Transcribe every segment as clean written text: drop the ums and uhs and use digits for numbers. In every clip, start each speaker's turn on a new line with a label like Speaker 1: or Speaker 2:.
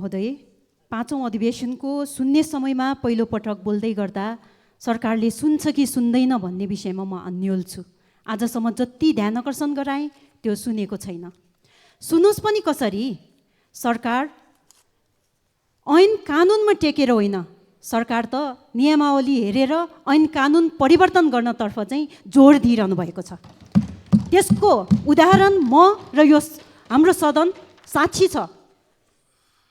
Speaker 1: महोदय, पाँचौं अधिवेशनको सुन्ने समयमा पहिलो पटक बोल्दै गर्दा सरकारले सुन्छ कि सुन्दैन भन्ने विषयमा म अन्योल छु। आजसम्म जति ध्यान आकर्षण गराएँ त्यो सुनेको छैन। सुनोस् पनि कसरी? सरकार ऐन कानुनमा टेकेर होइन, सरकार त नियमावली हेरेर ऐन कानुन परिवर्तन गर्नतर्फ चाहिँ जोड दिइरहनु भएको छ। त्यसको उदाहरण म र यो हाम्रो सदन साक्षी छ।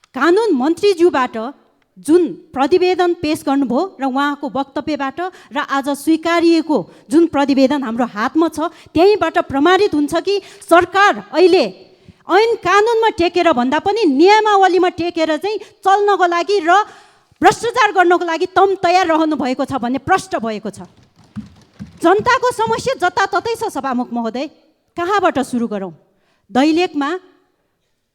Speaker 1: कानुन मन्त्रीज्यूबाट जुन प्रतिवेदन पेश गर्नुभयो र उहाँको वक्तव्यबाट र आज स्वीकारिएको जुन प्रतिवेदन हाम्रो हातमा छ त्यहीबाट प्रमाणित हुन्छ कि सरकार अहिले ऐन कानुनमा टेकेर भन्दा पनि नियमावलीमा टेकेर चाहिँ चल्नको लागि र भ्रष्टाचार गर्नको लागि तम तयार रहनु भएको छ भन्ने प्रष्ट भएको छ। जनताको समस्या जताततै छ सभामुख महोदय, कहाँबाट सुरु गरौँ? दैलेखमा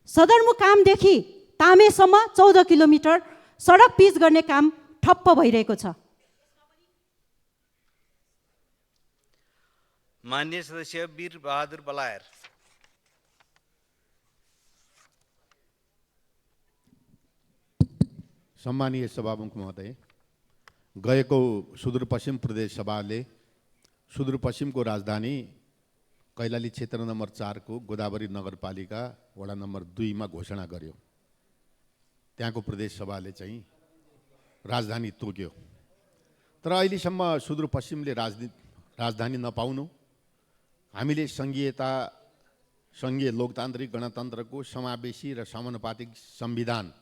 Speaker 1: सदरमुकामदेखि तामेसम्म 14 किलोमिटर सडक पिच गर्ने काम ठप्प भइरहेको छ।
Speaker 2: माननीय सदस्य वीर बहादुर बलायर।
Speaker 3: सम्मानीय सभामुख महोदय, गएको सुदूरपश्चिम प्रदेश सभाले सुदूरपश्चिमको राजधानी कैलाली क्षेत्र नम्बर 4 को गोदावरी नगरपालिका वडा नम्बर 2 मा घोषणा गर्यो। त्यहाँको प्रदेश सभाले चाहिँ राजधानी तोक्यो। तर अहिलेसम्म सुदूरपश्चिमले राजधानी नपाउनु, हामीले सङ्घीयता, सङ्घीय लोकतान्त्रिक गणतन्त्रको समावेशी र समानुपातिक संविधान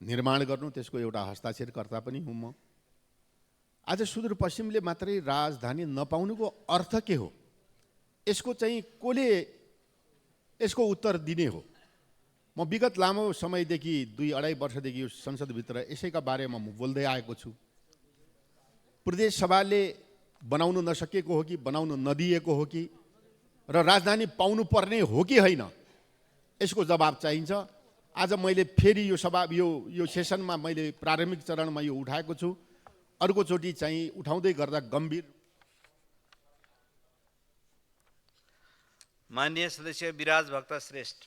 Speaker 3: निर्माण गर्नु, त्यसको एउटा हस्ताक्षरकर्ता पनि हुँ म। आज सुदूरपश्चिमले मात्रै राजधानी नपाउनुको अर्थ के हो? यसको चाहिँ कसले यसको उत्तर दिने हो? म विगत लामो समयदेखि 2-2.5 वर्षदेखि यो संसदभित्र यसैका बारेमा म बोल्दै आएको छु। प्रदेश सभाले बनाउनु नसकेको हो कि बनाउनु नदिएको हो कि र राजधानी पाउनु पर्ने हो कि होइन, यसको जवाब चाहिन्छ। आज मैले फेरि यो सेसनमा मैले प्रारम्भिक चरणमा यो उठाएको छु। अर्कोचोटि चाहिँ उठाउँदै गर्दा गम्भीर।
Speaker 2: माननीय सदस्य विराज भक्त श्रेष्ठ।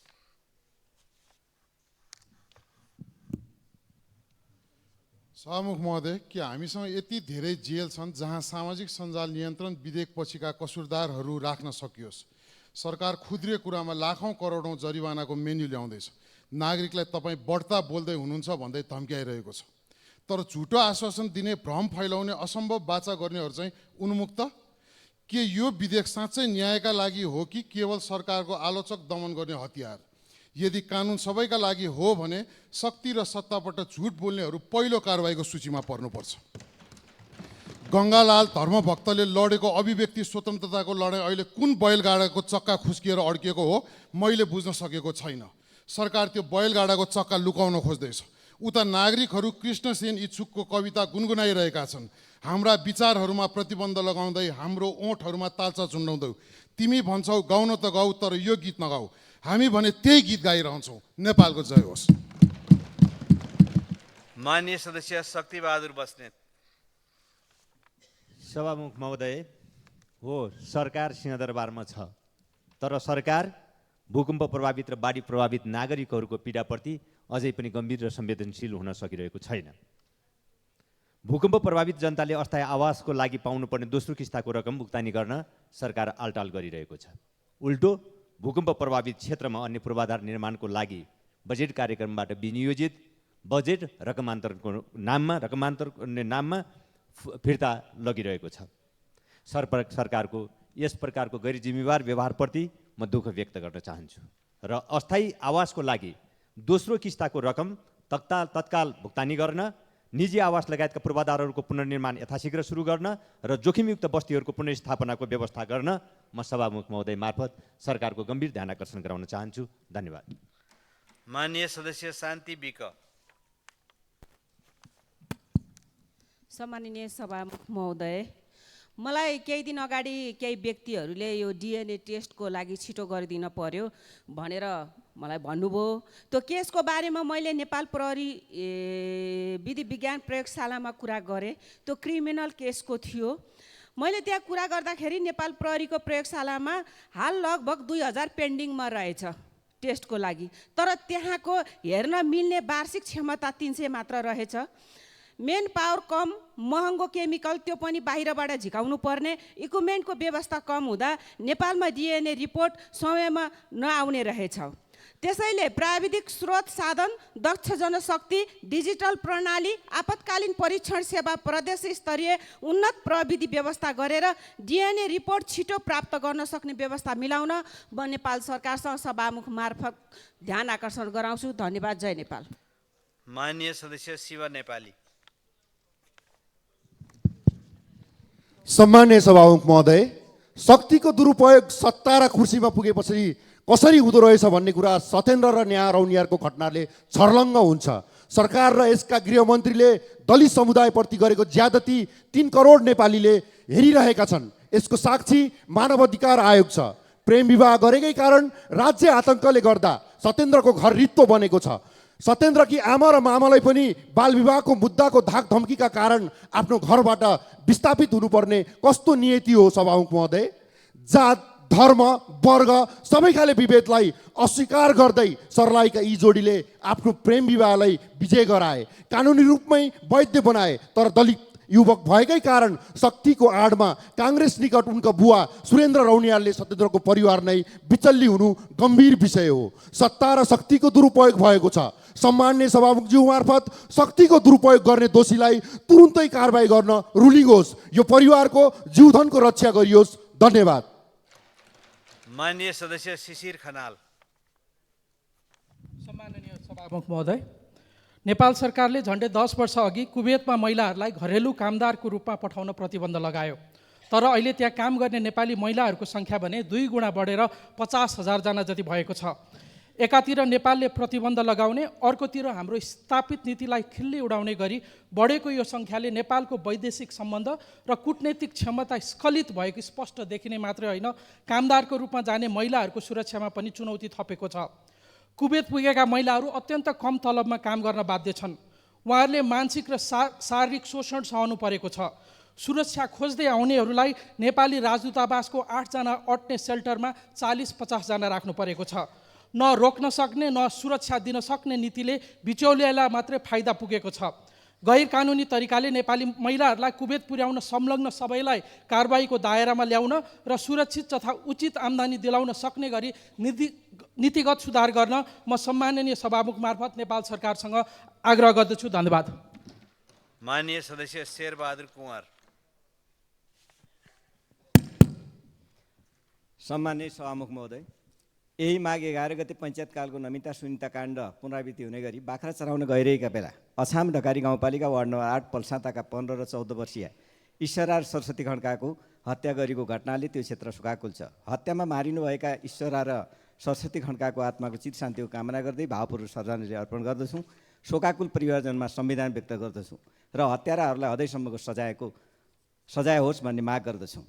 Speaker 4: सभामुख महोदय, के हामीसँग यति धेरै जेल छन् जहाँ सामाजिक सञ्जाल नियन्त्रण विधेयक पछिका कसुरदारहरू राख्न सकियोस्? सरकार खुद्रे कुरामा लाखौं करोडौं जरिवानाको मेन्यु ल्याउँदैछ। नागरिकलाई तपाईँ बढ्ता बोल्दै हुनुहुन्छ भन्दै धम्क्याइरहेको छ। तर झुटो आश्वासन दिने, भ्रम फैलाउने, असम्भव वाचा गर्नेहरू चाहिँ उन्मुक्त। के यो विधेयक साँच्चै न्यायका लागि हो कि केवल सरकारको आलोचक दमन गर्ने हतियार? यदि कानुन सबैका लागि हो भने शक्ति र सत्तापट्ट झुट बोल्नेहरू पहिलो कारबाहीको सूचीमा पर्नुपर्छ। गङ्गालाल धर्मभक्तले लडेको अभिव्यक्ति स्वतन्त्रताको लडाइँ अहिले कुन बैलगाडाको चक्का खुस्किएर अड्किएको हो मैले बुझ्न सकेको छैन। सरकार त्यो बैलगाडाको चक्का लुकाउन खोज्दैछ। उता नागरिकहरू कृष्णसेन इच्छुकको कविता गुनगुनाइरहेका छन्। हाम्रा विचारहरूमा प्रतिबन्ध लगाउँदै, हाम्रो ओठहरूमा तालचा झुन्डाउँदै, तिमी भन्छौ गाउन त गाऊ तर यो गीत नगाऊ, हामी भने त्यही गीत गाइरहन्छौँ। नेपालको जय होस्।
Speaker 2: माननीय सदस्य शक्ति बहादुर बस्नेत।
Speaker 5: सभामुख महोदय, हो सरकार सिंहदरबारमा छ, तर सरकार भूकम्प प्रभावित र बाढी प्रभावित नागरिकहरूको पीडाप्रति अझै पनि गम्भीर र संवेदनशील हुन सकिरहेको छैन। भूकम्प प्रभावित जनताले अस्थायी आवासको लागि पाउनुपर्ने दोस्रो किस्ताको रकम भुक्तानी गर्न सरकार आलटाल गरिरहेको छ। उल्टो भूकम्प प्रभावित क्षेत्रमा अन्य पूर्वाधार निर्माणको लागि बजेट कार्यक्रमबाट विनियोजित बजेट रकमान्तरणको नाममा फिर्ता लगिरहेको छ। सरकारको यस प्रकारको गैर जिम्मेवार व्यवहारप्रति म दुःख व्यक्त गर्न चाहन्छु र अस्थायी आवासको लागि दोस्रो किस्ताको रकम तत्काल भुक्तानी गर्न, निजी आवास लगायतका पूर्वाधारहरूको पुनर्निर्माण यथाशीघ्र सुरु गर्न र जोखिमयुक्त बस्तीहरूको पुनर्स्थापनाको व्यवस्था गर्न म सभामुख महोदय मार्फत सरकारको गम्भीर ध्यान आकर्षण गराउन चाहन्छु। धन्यवाद।
Speaker 2: माननीय सदस्य शान्ति विक।
Speaker 6: सम्माननीय सभामुख महोदय, मलाई केही दिन अगाडि केही व्यक्तिहरूले यो DNA टेस्टको लागि छिटो गरिदिन पर्यो भनेर मलाई भन्नुभयो। त्यो केसको बारेमा मैले नेपाल प्रहरी विधि विज्ञान प्रयोगशालामा कुरा गरेँ। त्यो क्रिमिनल केसको थियो। मैले त्यहाँ कुरा गर्दाखेरि नेपाल प्रहरीको प्रयोगशालामा हाल लगभग 2000 पेन्डिङमा रहेछ। टेस्टको लागि, तर त्यहाँको हेर्न मिल्ने वार्षिक क्षमता 300 मात्र रहेछ। मेन पावर कम, महँगो केमिकल, त्यो पनि बाहिरबाट झिकाउनु पर्ने, इक्विपमेन्टको व्यवस्था कम हुँदा नेपालमा डिएनए रिपोर्ट समयमा नआउने रहेछ। त्यसैले प्राविधिक स्रोत साधन, दक्ष जनशक्ति, डिजिटल प्रणाली, आपतकालीन परीक्षण सेवा, प्रदेश स्तरीय उन्नत प्रविधि व्यवस्था गरेर डिएनए रिपोर्ट छिटो प्राप्त गर्न सक्ने व्यवस्था मिलाउन म नेपाल सरकारसँग सभामुख मार्फत ध्यान आकर्षण गराउँछु। धन्यवाद। जय नेपाल।
Speaker 2: माननीय सदस्य शिव नेपाली।
Speaker 7: सम्माननीय सभामुख महोदय, शक्तिको दुरुपयोग सत्ता र कुर्सीमा पुगेपछि कसरी हुँदो रहेछ भन्ने कुरा सत्येन्द्र र नेहा रौनियारको घटनाले छर्लङ्ग हुन्छ। सरकार र यसका गृहमन्त्रीले दलित समुदायप्रति गरेको ज्यादती 3 करोड नेपालीले हेरिरहेका छन्। यसको साक्षी मानवाधिकार आयोग छ। प्रेम विवाह गरेकै कारण राज्य आतङ्कले गर्दा सत्येन्द्रको घर रित्तो बनेको छ। सत्येन्द्रकी आमा र मामालाई पनि बाल विवाहको मुद्दाको धाक धम्कीका कारण आफ्नो घरबाट विस्थापित हुनुपर्ने कस्तो नियति हो सभामुख महोदय? जात, धर्म, वर्ग सबै खाले विभेदलाई अस्वीकार गर्दै सर्लाहीका यी जोडीले आफ्नो प्रेम विवाहलाई विजय गराए, कानुनी रूपमै वैध बनाए। तर दलित युवक भएकै कारण शक्तिको आडमा काङ्ग्रेस निकट उनका बुवा सुरेन्द्र रौनियालले सत्येन्द्रको परिवार नै विचल्ली हुनु गम्भीर विषय हो। सत्ता र शक्तिको दुरुपयोग भएको छ। सम्माननीय सभामुखज्यू मार्फत शक्तिको दुरुपयोग गर्ने दोषीलाई तुरुन्तै कारबाही गर्न रुलिङ होस्। यो परिवारको जीवधनको रक्षा गरियोस्। धन्यवाद।
Speaker 2: माननीय सदस्य शिशिर खनाल।
Speaker 8: सम्माननीय सभामुख महोदय, नेपाल सरकारले झन्डै 10 वर्ष अघि कुवेतमा महिलाहरूलाई घरेलु कामदारको रूपमा पठाउन प्रतिबन्ध लगायो। तर अहिले त्यहाँ काम गर्ने नेपाली महिलाहरूको सङ्ख्या भने 2 गुणा बढेर 50,000 जना जति भएको छ। एकातिर नेपालले प्रतिबन्ध लगाउने, अर्कोतिर हाम्रो स्थापित नीतिलाई खिल्ली उडाउने गरी बढेको यो सङ्ख्याले नेपालको वैदेशिक सम्बन्ध र कूटनैतिक क्षमता स्खलित भएको स्पष्ट देखिने मात्रै होइन, कामदारको रूपमा जाने महिलाहरूको सुरक्षामा पनि चुनौती थपेको छ। कुवेत पुगेका महिलाहरू अत्यन्त कम तलबमा काम गर्न बाध्य छन्। उहाँहरूले मानसिक र शारीरिक शोषण सहनु परेको छ। सुरक्षा खोज्दै आउनेहरूलाई नेपाली राजदूतावासको 8 जना अट्ने सेल्टरमा 40-50 जना राख्नु परेको छ। न रोक्न सक्ने न सुरक्षा दिन सक्ने नीतिले बिचौलियालाई मात्रै फाइदा पुगेको छ। गैर कानुनी तरिकाले नेपाली महिलाहरूलाई कुवेत पुर्याउन संलग्न सबैलाई कारबाहीको दायरामा ल्याउन र सुरक्षित तथा उचित आम्दानी दिलाउन सक्ने गरी नीतिगत सुधार गर्न म सम्माननीय सभामुख मार्फत नेपाल सरकारसँग आग्रह गर्दछु। धन्यवाद।
Speaker 2: माननीय सदस्य शेरबहादुर कुँवर।
Speaker 9: सम्माननीय सभामुख महोदय, यही माघ 11 गते पञ्चायतकालको नमिता सुनिता काण्ड पुनरावृत्ति हुने गरी बाख्रा चराउन गइरहेका बेला अछाम ढकारी गाउँपालिका वार्ड नम्बर 8 पल्साताका 15 र 14 वर्षीय ईश्वरा सरस्वती खड्काको हत्या गरेको घटनाले त्यो क्षेत्र शोकाकुल छ। हत्यामा मारिनुभएका ईश्वरा र सरस्वती खड्काको आत्माको चिर शान्तिको कामना गर्दै भावपूर्वक श्रद्धाञ्जली अर्पण गर्दछौँ। शोकाकुल परिवारजनमा संविधान व्यक्त गर्दछौँ र हत्याराहरूलाई अझैसम्मको सजाय होस् भन्ने माग गर्दछौँ।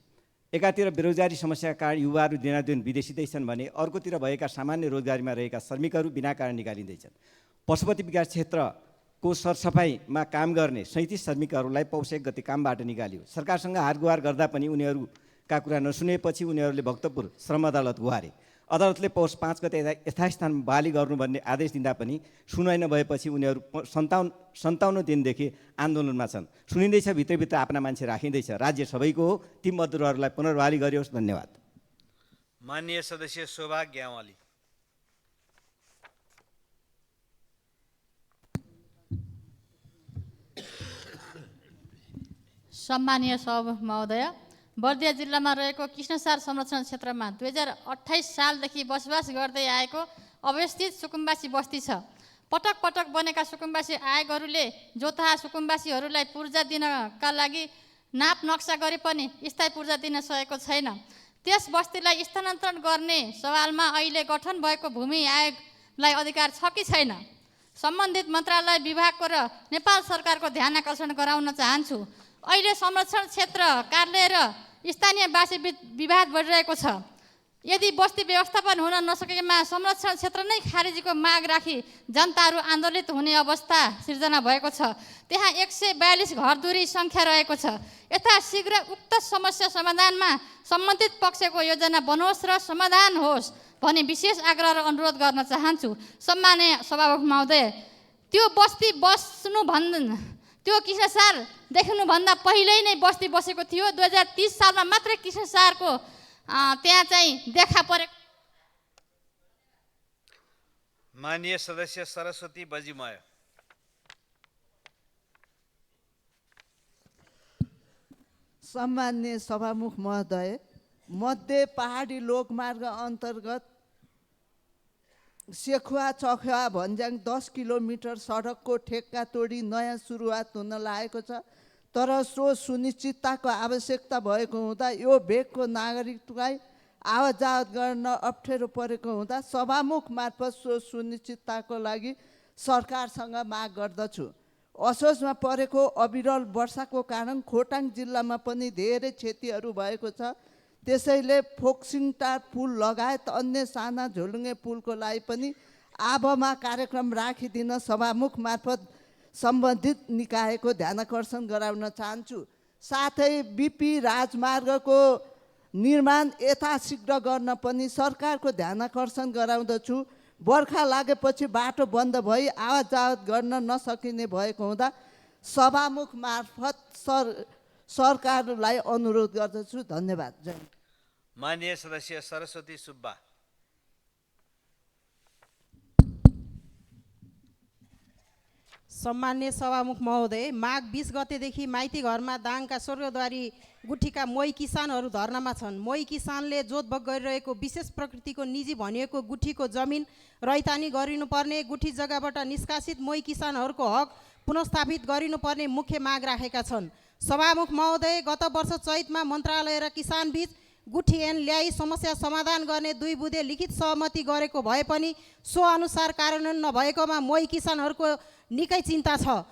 Speaker 9: एकातिर बेरोजगारी समस्याका कारण युवाहरू दिनादिन विदेशिँदैछन् भने अर्कोतिर भएका सामान्य रोजगारीमा रहेका श्रमिकहरू बिना कारण निकालिँदैछन्। पशुपति विकास क्षेत्रको सरसफाइमा काम गर्ने 37 श्रमिकहरूलाई पौष 1 गते कामबाट निकालियो। सरकारसँग हारगुहार गर्दा पनि उनीहरूका कुरा नसुनेपछि उनीहरूले भक्तपुर श्रम अदालत गुहारे। अदालतले पौष 5 गते यथास्थानमा बहाली गर्नु भन्ने आदेश दिँदा पनि सुनवाई नभएपछि उनीहरू 57 दिनदेखि आन्दोलनमा छन्। सुनिँदैछ, भित्रभित्र आफ्ना मान्छे राखिँदैछ। राज्य सबैको हो, ती मजदुरहरूलाई पुनर्बहाली गरियोस्। धन्यवाद।
Speaker 2: माननीय सदस्य शोभा ग्यावाली।
Speaker 10: सम्मानीय सभामुख महोदय, बर्दिया जिल्लामा रहेको कृष्णसार संरक्षण क्षेत्रमा 2028 सालदेखि बसोबास गर्दै आएको अवस्थित सुकुम्बासी बस्ती छ। पटक पटक बनेका सुकुम्बासी आयोगहरूले जोतहा सुकुम्बासीहरूलाई पूर्जा दिनका लागि नाप नक्सा गरे पनि स्थायी पूर्जा दिन सकेको छैन। त्यस बस्तीलाई स्थानान्तरण गर्ने सवालमा अहिले गठन भएको भूमि आयोगलाई अधिकार छ कि छैन? सम्बन्धित मन्त्रालय, विभागको र नेपाल सरकारको ध्यान आकर्षण गराउन चाहन्छु। अहिले संरक्षण क्षेत्र कार्यालय र स्थानीयवासी विवाद बढिरहेको छ। यदि बस्ती व्यवस्थापन हुन नसकेमा संरक्षण क्षेत्र नै खारेजीको माग राखी जनताहरू आन्दोलित हुने अवस्था सिर्जना भएको छ। त्यहाँ 142 घरधुरी सङ्ख्या रहेको छ। यथाशीघ्र उक्त समस्या समाधानमा सम्बन्धित पक्षको योजना बनोस् र समाधान होस्। भन्ने विशेष आग्रह र अनुरोध गर्न चाहन्छु। सम्माननीय सभामुख महोदय, त्यो बस्ती त्यो कृष्णसार देखिनुभन्दा पहिल्यै नै बस्ती बसेको थियो। 2030 सालमा मात्रै कृष्णसारको त्यहाँ चाहिँ देखा परेको।
Speaker 2: माननीय सदस्य सरस्वती बजिमय।
Speaker 11: सम्माननीय सभामुख महोदय, मध्य पहाडी लोकमार्ग अन्तर्गत सेखुवा चखुवा भन्ज्याङ 10 किलोमिटर सडकको ठेक्का तोडी नयाँ सुरुवात हुन लागेको छ, तर सो सुनिश्चितताको आवश्यकता भएको हुँदा यो भेगको नागरिकलाई आवत जावत गर्न अप्ठ्यारो परेको हुँदा सभामुख मार्फत सो सुनिश्चितताको लागि सरकारसँग माग गर्दछु। असोजमा परेको अविरल वर्षाको कारण खोटाङ जिल्लामा पनि धेरै क्षतिहरू भएको छ। त्यसैले फोक्सिङटार पुल लगायत अन्य साना झोलुङ्गे पुलको लागि पनि आबमा कार्यक्रम राखिदिन सभामुख मार्फत सम्बन्धित निकायको ध्यानाकर्षण गराउन चाहन्छु। साथै बिपी राजमार्गको निर्माण यथाशीघ्र गर्न पनि सरकारको ध्यानाकर्षण गराउँदछु। बर्खा लागेपछि बाटो बन्द भई आवत जावत गर्न नसकिने भएको हुँदा सभामुख मार्फत सरकारलाई अनुरोध गर्दछु। धन्यवाद। जय।
Speaker 2: माननीय सदस्य सरस्वती सुब्बा।
Speaker 12: सम्मान्य सभामुख महोदय, माघ 20 गतेदेखि माइती घरमा दाङका स्वर्गद्वारी गुठीका मोही किसानहरू धर्नामा छन्। मोही किसानले जोतभोग गरिरहेको विशेष प्रकृतिको निजी भनिएको गुठीको जमिन रैतानी गरिनुपर्ने, गुठी जग्गाबाट निष्कासित मोही किसानहरूको हक पुनस्थापित गरिनुपर्ने मुख्य माग राखेका छन्। सभामुख महोदय, गत वर्ष चैतमा मन्त्रालय र किसान बीच गुठी ऐन ल्याई समस्या समाधान गर्ने 2 बुँदे लिखित सहमति गरेको भए पनि सो अनुसार कार्यान्वयन नभएकोमा मोही किसानहरूको निकै चिन्ता छ।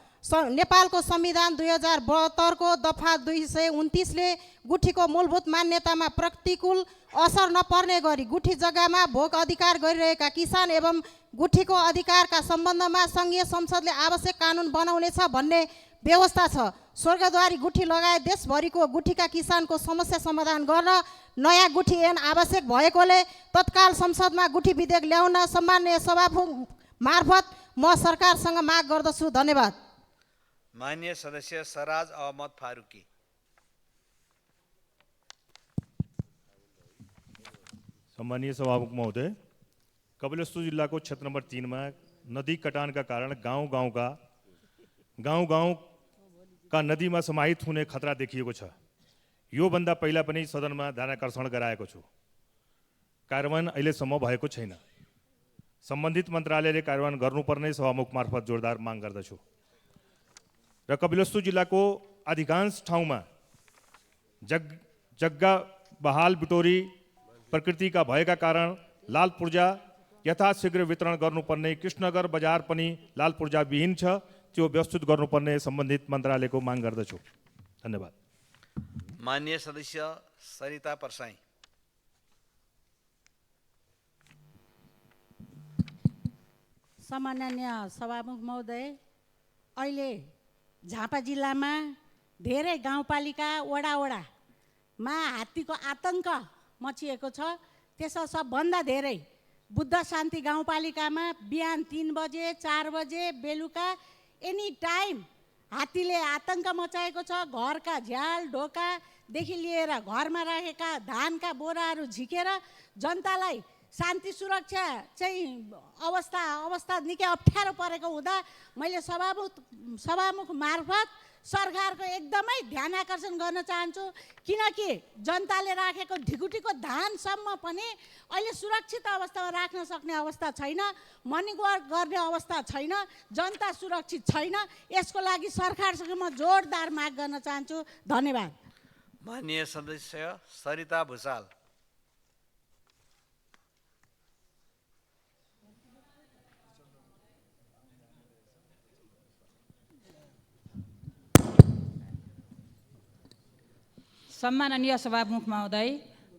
Speaker 12: नेपालको संविधान 2072 को दफा 229 ले गुठीको मूलभूत मान्यतामा प्रतिकूल असर नपर्ने गरी गुठी जग्गामा भोग अधिकार गरिरहेका किसान एवं गुठीको अधिकारका सम्बन्धमा सङ्घीय संसदले आवश्यक कानुन बनाउनेछ भन्ने व्यवस्था छ। स्वर्गद्वारी गुठी लगायत देशभरिको गुठीका किसानको समस्या समाधान गर्न नयाँ गुठी ऐन आवश्यक भएकोले तत्काल संसदमा गुठी विधेयक ल्याउन सम्माननीय सभामुख मार्फत म सरकारसँग माग गर्दछु। धन्यवाद।
Speaker 2: माननीय सदस्य सराज अहमद फारूकी।
Speaker 13: सम्मानीय सभामुख महोदय, कपिलवस्तु जिल्लाको क्षेत्र नम्बर 3 मा नदी कटानका कारण गाउँ का नदीमा समाहित हुने खतरा देखिएको छ। योभन्दा पहिला पनि सदनमा ध्यानाकर्षण गराएको छु। कार्यान्वयन अहिलेसम्म भएको छैन। सम्बन्धित मन्त्रालयले कार्यान्वयन गर्नुपर्ने सभामुख मार्फत जोरदार माग गर्दछु। र कपिलवस्तु जिल्लाको अधिकांश ठाउँमा जग्गा बहाल बिटोरी प्रकृतिका भएका कारण लाल पूर्जा यथाशीघ्र वितरण गर्नुपर्ने, कृष्णनगर बजार पनि लाल पूर्जा विहीन छ, त्यो व्यवस्थित गर्नुपर्ने सम्बन्धित मन्त्रालयको माग गर्दछु। धन्यवाद।
Speaker 2: माननीय सदस्य सरिता परसाई।
Speaker 14: सम्माननीय सभामुख महोदय, अहिले झापा जिल्लामा धेरै गाउँपालिका वडामा हात्तीको आतंक मचिएको छ। त्यसमा सबभन्दा धेरै बुद्ध शान्ति गाउँपालिकामा बिहान 3 बजे 4 बजे बेलुका एनी टाइम हात्तीले आतंक मचाएको छ। घरका झ्याल ढोकादेखि लिएर घरमा राखेका धानका बोराहरू झिकेर जनतालाई शान्ति सुरक्षा चाहिँ अवस्था निकै अप्ठ्यारो परेको हुँदा मैले सभामुख मार्फत सरकारको एकदमै ध्यान आकर्षण गर्न चाहन्छु। किनकि जनताले राखेको ढिकुटीको धानसम्म पनि अहिले सुरक्षित अवस्थामा राख्न सक्ने अवस्था छैन, मनी वर्क गर्ने अवस्था छैन, जनता सुरक्षित छैन। यसको लागि सरकारसँग म जोरदार माग गर्न चाहन्छु। धन्यवाद।
Speaker 2: माननीय सदस्य सरिता भुसाल।
Speaker 15: सम्माननीय सभामुख महोदय,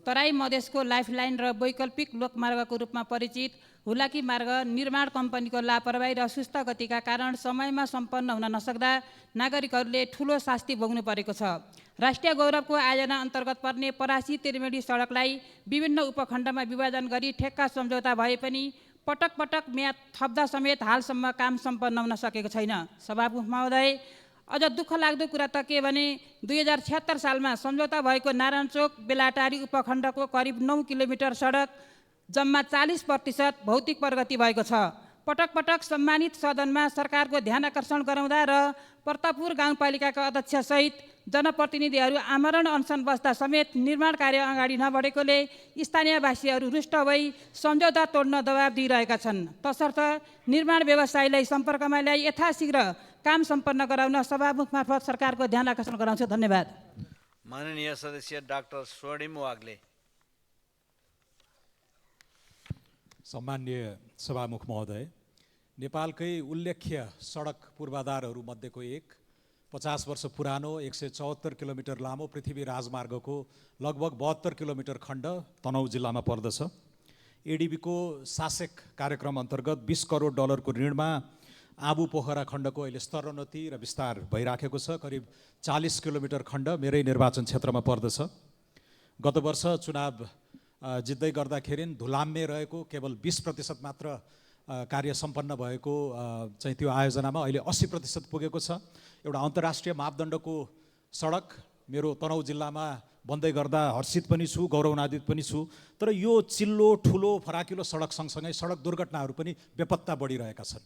Speaker 15: तराई मधेसको लाइफलाइन र वैकल्पिक लोकमार्गको रूपमा परिचित हुलाकी मार्ग निर्माण कम्पनीको लापरवाही र सुस्त गतिका कारण समयमा सम्पन्न हुन नसक्दा नागरिकहरूले ठुलो शास्ति भोग्नु परेको छ। राष्ट्रिय गौरवको आयोजना अन्तर्गत पर्ने परासी त्रिवेणी सडकलाई विभिन्न उपखण्डमा विभाजन गरी ठेक्का सम्झौता भए पनि पटक पटक म्याद थप्दा समेत हालसम्म काम सम्पन्न हुन सकेको छैन। सभामुख महोदय, अझ दुःख लाग्दो कुरा त के भने 2076 सालमा सम्झौता भएको नारायणचोक बेलाटारी उपखण्डको करिब 9 किलोमिटर सडक जम्मा 40% भौतिक प्रगति भएको छ। पटक पटक सम्मानित सदनमा सरकारको ध्यान आकर्षण गराउँदा र प्रतापपुर गाउँपालिकाका अध्यक्षसहित जनप्रतिनिधिहरू आमरण अनसन बस्दा समेत निर्माण कार्य अगाडि नबढेकोले स्थानीयवासीहरू रुष्ट भई सम्झौता तोड्न दबाब दिइरहेका छन्। तसर्थ निर्माण व्यवसायीलाई सम्पर्कमा ल्याई यथाशीघ्र काम सम्पन्न गराउन सभामुख मार्फत सरकारको ध्यान आकर्षण गराउँछु। धन्यवाद।
Speaker 2: माननीय सदस्य डाक्टर स्वर्णिम वाग्ले।
Speaker 16: सम्माननीय सभामुख महोदय, नेपालकै उल्लेख्य सडक पूर्वाधारहरू मध्येको एक 50 वर्ष पुरानो 174 किलोमिटर लामो पृथ्वी राजमार्गको लगभग 72 किलोमिटर खण्ड तनहुँ जिल्लामा पर्दछ। एडिबीको सासेक कार्यक्रम अन्तर्गत 20 करोड डलरको ऋणमा आबु पोखरा खण्डको अहिले स्तरोन्नति र विस्तार भइराखेको छ। करिब 40 किलोमिटर खण्ड मेरै निर्वाचन क्षेत्रमा पर्दछ। गत वर्ष चुनाव जित्दै गर्दाखेरि धुलाम्मे रहेको केवल 20% मात्र कार्य सम्पन्न भएको चाहिँ त्यो आयोजनामा अहिले 80% पुगेको छ। एउटा अन्तर्राष्ट्रिय मापदण्डको सडक मेरो तनहुँ जिल्लामा बन्दै गर्दा हर्षित पनि छु, गौरवान्वित पनि छु। तर यो चिल्लो ठुलो फराकिलो सडक सँगसँगै सडक दुर्घटनाहरू पनि बेपत्ता बढिरहेका छन्।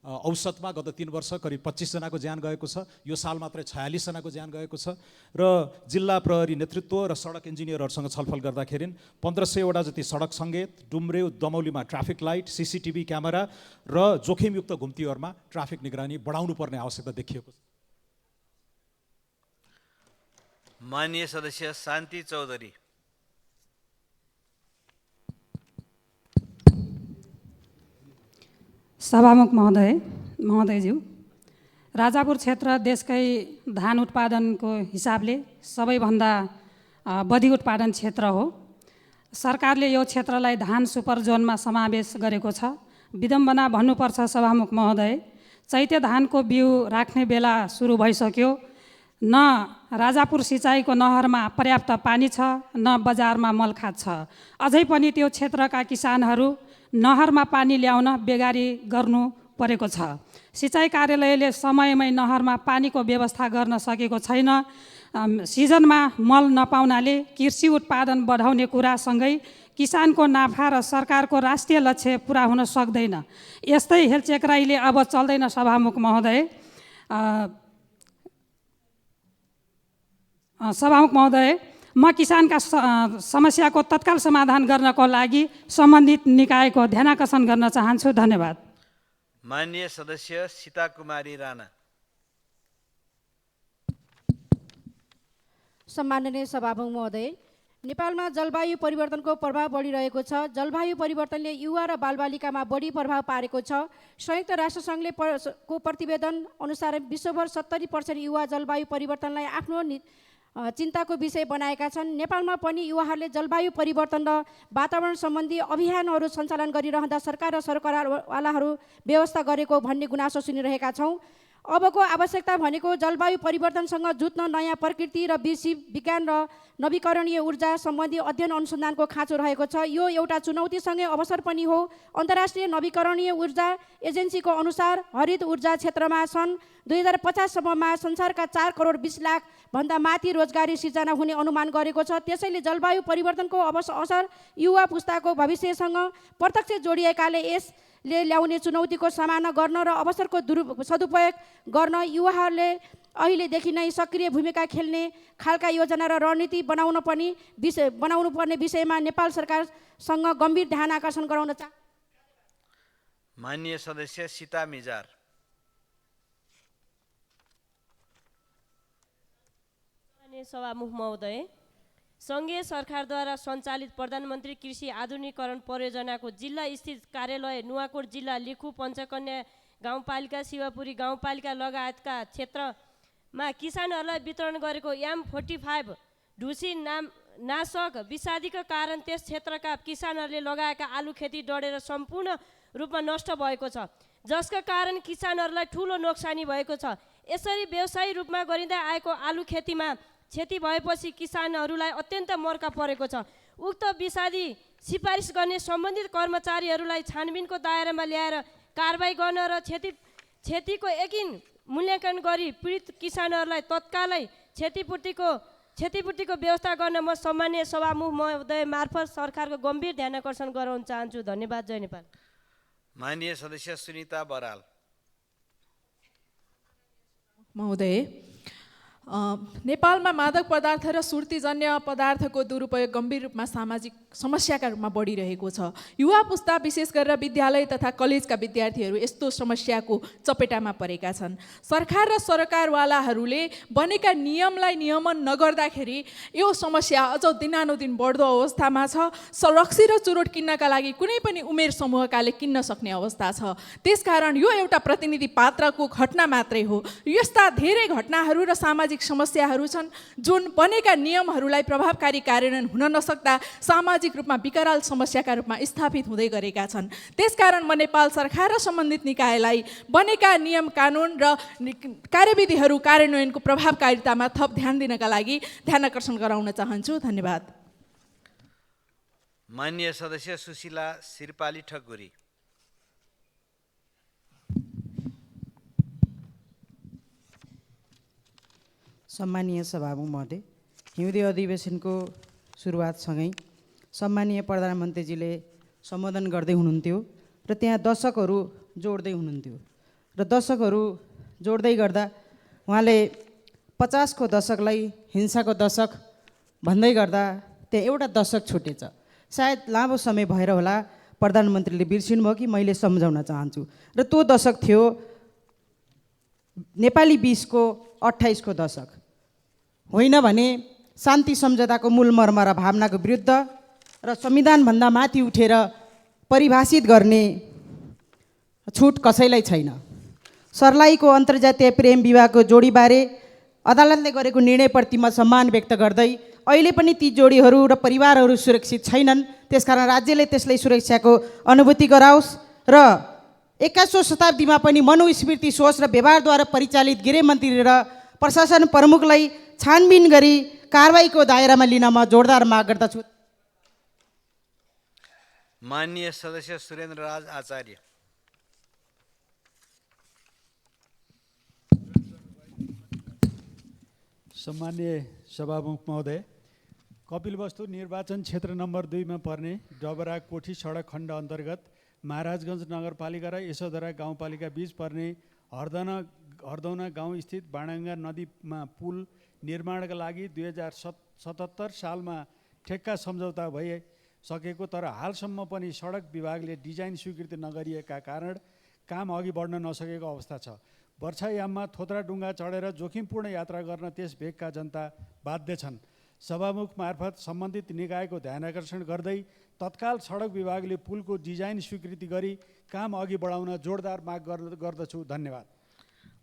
Speaker 16: औसतमा गत 3 वर्ष करिब 25 जनाको ज्यान गएको छ। यो साल मात्रै 46 जनाको ज्यान गएको छ। र जिल्ला प्रहरी नेतृत्व र सडक इन्जिनियरहरूसँग छलफल गर्दाखेरि 1500 वटा जति सडक सङ्केत, डुम्रे दमौलीमा ट्राफिक लाइट, CCTV क्यामेरा र जोखिमयुक्त घुम्तीहरूमा ट्राफिक निगरानी बढाउनु पर्ने आवश्यकता देखिएको छ।
Speaker 2: माननीय सदस्य शान्ति चौधरी।
Speaker 17: सभामुख महोदयज्यू, राजापुर क्षेत्र देशकै धान उत्पादनको हिसाबले सबैभन्दा बढी उत्पादन क्षेत्र हो। सरकारले यो क्षेत्रलाई धान सुपर जोनमा समावेश गरेको छ। विडम्बना भन्नुपर्छ सभामुख महोदय, चैते धानको बिउ राख्ने बेला सुरु भइसक्यो। न राजापुर सिँचाइको नहरमा पर्याप्त पानी छ, न बजारमा मलखात छ। अझै पनि त्यो क्षेत्रका किसानहरू नहरमा पानी ल्याउन बेगारी गर्नु परेको छ। सिँचाइ कार्यालयले समयमै नहरमा पानीको व्यवस्था गर्न सकेको छैन। सिजनमा मल नपाउनाले कृषि उत्पादन बढाउने कुरासँगै किसानको नाफा र सरकारको राष्ट्रिय लक्ष्य पुरा हुन सक्दैन। यस्तै हेलचेक्राइले अब चल्दैन सभामुख महोदय। सभामुख महोदय, म किसानका समस्याको तत्काल समाधान गर्नको लागि सम्बन्धित निकायको ध्यानाकर्षण गर्न चाहन्छु। धन्यवाद।
Speaker 2: माननीय सदस्य सीता कुमारी राणा।
Speaker 18: सम्माननीय सभामुख महोदय, नेपालमा जलवायु परिवर्तनको प्रभाव बढिरहेको छ। जलवायु परिवर्तनले युवा र बालबालिकामा बढी प्रभाव पारेको छ। संयुक्त राष्ट्रसङ्घले को प्रतिवेदन अनुसार विश्वभर 70% युवा जलवायु परिवर्तनलाई आफ्नो चिन्ताको विषय बनाएका छन्। नेपालमा पनि युवाहरूले जलवायु परिवर्तन र वातावरण सम्बन्धी अभियानहरू सञ्चालन गरिरहँदा सरकार र सरकारवालाहरू व्यवस्था गरेको भन्ने गुनासो सुनिरहेका छौँ। अबको आवश्यकता भनेको जलवायु परिवर्तनसँग जुझ्न नयाँ प्रकृति र विज्ञान र नवीकरणीय ऊर्जा सम्बन्धी अध्ययन अनुसन्धानको खाँचो रहेको छ। यो एउटा चुनौतीसँगै अवसर पनि हो। अन्तर्राष्ट्रिय नवीकरणीय ऊर्जा एजेन्सीको अनुसार हरित ऊर्जा क्षेत्रमा सन् 2050 सम्ममा संसारका 4 करोड 20 लाख भन्दा माथि रोजगारी सिर्जना हुने अनुमान गरेको छ। त्यसैले जलवायु परिवर्तनको असर युवा पुस्ताको भविष्यसँग प्रत्यक्ष जोडिएकाले यसले ल्याउने चुनौतीको सामना गर्न र अवसरको सदुपयोग गर्न युवाहरूले अहिलेदेखि नै सक्रिय भूमिका खेल्ने खालका योजना र रणनीति बनाउनु पर्ने विषयमा नेपाल सरकारसँग गम्भीर ध्यान आकर्षण गराउन
Speaker 2: माननीय सदस्य सीता मिजार।
Speaker 19: सभामुख महोदय, सङ्घीय सरकारद्वारा सञ्चालित प्रधानमन्त्री कृषि आधुनिकीकरण परियोजनाको जिल्ला स्थित कार्यालय नुवाकोट जिल्ला लिखु पञ्चकन्या गाउँपालिका शिवपुरी गाउँपालिका लगायतका क्षेत्रमा किसानहरूलाई वितरण गरेको M45 ढुसी नाशक विषादीका कारण त्यस क्षेत्रका किसानहरूले लगाएका आलु खेती डढेर सम्पूर्ण रूपमा नष्ट भएको छ, जसका कारण किसानहरूलाई ठुलो नोक्सानी भएको छ। यसरी व्यवसायी रूपमा गरिँदै आएको आलु खेतीमा क्षति भएपछि किसानहरूलाई अत्यन्त मर्का परेको छ। उक्त विषादी सिफारिस गर्ने सम्बन्धित कर्मचारीहरूलाई छानबिनको दायरामा ल्याएर कारबाही गर्न र क्षतिको यकिन मूल्याङ्कन गरी पीडित किसानहरूलाई तत्कालै क्षतिपूर्तिको व्यवस्था गर्न म सम्माननीय सभामुख महोदय मार्फत सरकारको गम्भीर ध्यान आकर्षण गराउन चाहन्छु। धन्यवाद। जय नेपाल।
Speaker 2: माननीय सदस्य सुनिता बराल।
Speaker 20: महोदय, नेपालमा मादक पदार्थ र सुर्तीजन्य पदार्थको दुरुपयोग गम्भीर रूपमा सामाजिक समस्याका रूपमा बढिरहेको छ। युवा पुस्ता विशेष गरेर विद्यालय तथा कलेजका विद्यार्थीहरू यस्तो समस्याको चपेटामा परेका छन्। सरकार र सरकारवालाहरूले बनेका नियमलाई नियमन नगर्दाखेरि यो समस्या अझ दिनानुदिन बढ्दो अवस्थामा छ। रक्सी र चुरोट किन्नका लागि कुनै पनि उमेर समूहकाले किन्न सक्ने अवस्था छ। त्यसकारण यो एउटा प्रतिनिधि पात्रको घटना मात्रै हो। यस्ता धेरै घटनाहरू र सामाजिक समस्याहरू छन् जुन बनेका नियमहरूलाई प्रभावकारी कार्यान्वयन हुन नसक्दा सामाजिक रूपमा विकराल समस्याका रूपमा स्थापित हुँदै गरेका छन्। त्यसकारण म नेपाल सरकार र सम्बन्धित निकायलाई बनेका नियम कानुन र कार्यविधिहरू कार्यान्वयनको प्रभावकारितामा थप ध्यान दिनका लागि ध्यान आकर्षण गराउन चाहन्छु। धन्यवाद।
Speaker 2: माननीय सदस्य सुशीला सिरपाली ठकुरी।
Speaker 21: सम्मानीय सभामुख महोदय, हिउँदे अधिवेशनको सुरुवातसँगै सम्मानीय प्रधानमन्त्रीजीले सम्बोधन गर्दै हुनुहुन्थ्यो र त्यहाँ दशकहरू जोड्दै हुनुहुन्थ्यो र दशकहरू जोड्दै गर्दा उहाँले 50 को दशकलाई हिंसाको दशक भन्दै गर्दा त्यहाँ एउटा दशक छुटेछ। सायद लामो समय भएर होला प्रधानमन्त्रीले बिर्सिनुभयो कि मैले सम्झाउन चाहन्छु। र त्यो दशक थियो नेपाली 20 को 28 को दशक, होइन भने शान्ति सम्झौताको मूल मर्म र भावनाको विरुद्ध र संविधानभन्दा माथि उठेर परिभाषित गर्ने छुट कसैलाई छैन। सर्लाहीको अन्तर्जातीय प्रेम विवाहको जोडीबारे अदालतले गरेको निर्णयप्रति म सम्मान व्यक्त गर्दै अहिले पनि ती जोडीहरू र परिवारहरू सुरक्षित छैनन्, त्यसकारण राज्यले त्यसलाई सुरक्षाको अनुभूति गराओस् र 21औं शताब्दीमा पनि मनुस्मृति सोच र व्यवहारद्वारा परिचालित गृहमन्त्री र प्रशासन प्रमुखलाई छानबिन गरी कारबाहीको दायरामा लिन म जोरदार माग गर्दछु।
Speaker 2: माननीय सदस्य सुरेन्द्र राज आचार्य।
Speaker 22: सम्मान्य सभामुख महोदय, कपिलवस्तु निर्वाचन क्षेत्र नम्बर 2 मा पर्ने डबरा कोठी सडक खण्ड अन्तर्गत महाराजगञ्ज नगरपालिका र यशोधरा गाउँपालिका बीच पर्ने हरदौना गाउँ स्थित बाणगङ्गा नदीमा पुल निर्माणका लागि 2077 सालमा ठेक्का सम्झौता भइसकेको तर हालसम्म पनि सडक विभागले डिजाइन स्वीकृति नगरिएका कारण काम अघि बढ्न नसकेको अवस्था छ। वर्षायाममा थोत्रा डुङ्गा चढेर जोखिमपूर्ण यात्रा गर्न त्यस भेगका जनता बाध्य छन्। सभामुख मार्फत सम्बन्धित निकायको ध्यान आकर्षण गर्दै तत्काल सडक विभागले पुलको डिजाइन स्वीकृति गरी काम अघि बढाउन जोरदार माग गर्दछु। धन्यवाद।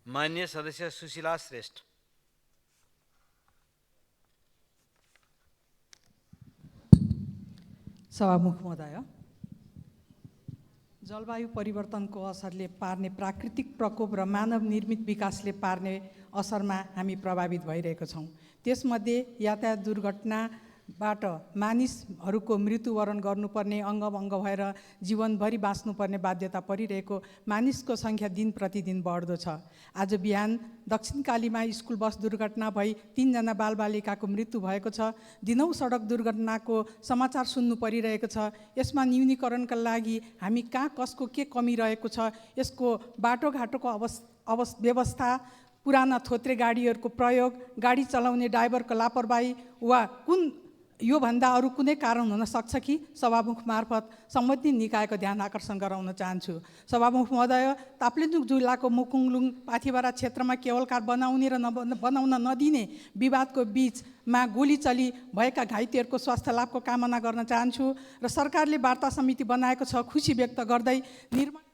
Speaker 2: माननीय सदस्य सुशीला श्रेष्ठ।
Speaker 8: सभामुख महोदय, जलवायु परिवर्तनको असरले पार्ने प्राकृतिक प्रकोप र मानव निर्मित विकासले पार्ने असरमा हामी प्रभावित भइरहेका छौँ। त्यसमध्ये यातायात दुर्घटनाबाट मानिसहरूको मृत्युवरण गर्नुपर्ने अङ्गभङ्ग भएर जीवनभरि बाँच्नुपर्ने बाध्यता परिरहेको मानिसको सङ्ख्या दिन प्रतिदिन बढ्दो छ। आज बिहान दक्षिणकालीमा स्कुल बस दुर्घटना भई 3 जना बालबालिकाको मृत्यु भएको छ। दिनौँ सडक दुर्घटनाको समाचार सुन्नु परिरहेको छ। यसमा न्यूनीकरणका लागि हामी कहाँ कसको के कमी रहेको छ, यसको बाटोघाटोको व्यवस्था, पुराना थोत्रे गाडीहरूको प्रयोग, गाडी चलाउने ड्राइभरको लापरवाही वा योभन्दा अरू कुनै कारण हुन सक्छ कि सभामुख मार्फत सम्बन्धित निकायको ध्यान आकर्षण गराउन चाहन्छु। सभामुख महोदय, ताप्लेजुङ जिल्लाको मुकुङलुङ पाथिभरा क्षेत्रमा केबल कार बनाउने र बनाउन नदिने विवादको बीचमा गोली चली भएका घाइतेहरूको स्वास्थ्य लाभको कामना गर्न चाहन्छु र सरकारले वार्ता समिति बनाएको छ, खुसी व्यक्त गर्दै निर्माण।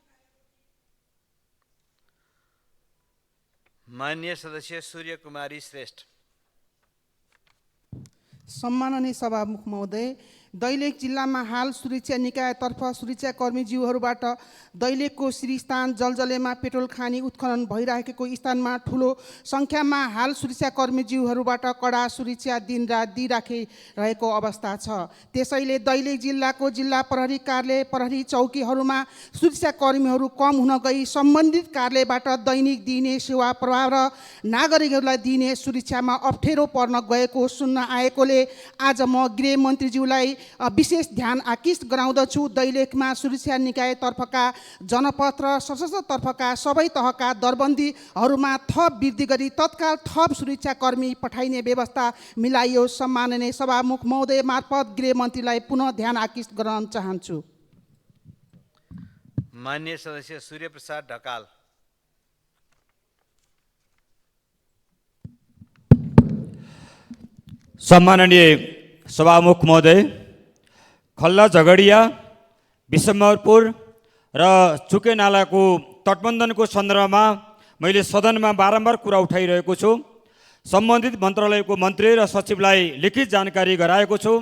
Speaker 2: माननीय सदस्य सूर्य कुमारी श्रेष्ठ।
Speaker 1: सम्माननीय सभामुख महोदय, दैलेख जिल्लामा हाल सुरक्षा निकायतर्फ सुरक्षाकर्मीज्यूहरूबाट दैलेखको श्रीस्थान जलजलेमा पेट्रोल खानी उत्खनन भइरहेको स्थानमा ठुलो सङ्ख्यामा हाल सुरक्षाकर्मीज्यूहरूबाट कडा सुरक्षा दिनरात दिइराखिरहेको अवस्था छ। त्यसैले दैलेख जिल्लाको जिल्ला प्रहरी कार्यालय प्रहरी चौकीहरूमा सुरक्षाकर्मीहरू कम हुन गई सम्बन्धित कार्यालयबाट दैनिक दिइने सेवा प्रवाह र नागरिकहरूलाई दिइने सुरक्षामा अप्ठ्यारो पर्न गएको सुन्न आएकोले आज म गृहमन्त्रीज्यूलाई विशेष ध्यान आकृष्ट गराउँदछु। दैलेखमा सुरक्षा निकायतर्फका जनपद र सशस्त्र तर्फका सबै तहका दरबन्दीहरूमा थप वृद्धि गरी तत्काल थप सुरक्षाकर्मी पठाइने व्यवस्था मिलाइयोस्। सम्माननीय सभामुख महोदय मार्फत गृहमन्त्रीलाई पुनः ध्यान आकृष्ट गराउन चाहन्छु।
Speaker 2: माननीय सदस्य सूर्य प्रसाद ढकाल।
Speaker 3: सम्माननीय सभामुख महोदय, खल्ला झगडिया, विशम्बरपुर र चुके नालाको तटबन्धनको सन्दर्भमा मैले सदनमा बारम्बार कुरा उठाइरहेको छु। सम्बन्धित मन्त्रालयको मन्त्री र सचिवलाई लिखित जानकारी गराएको छु।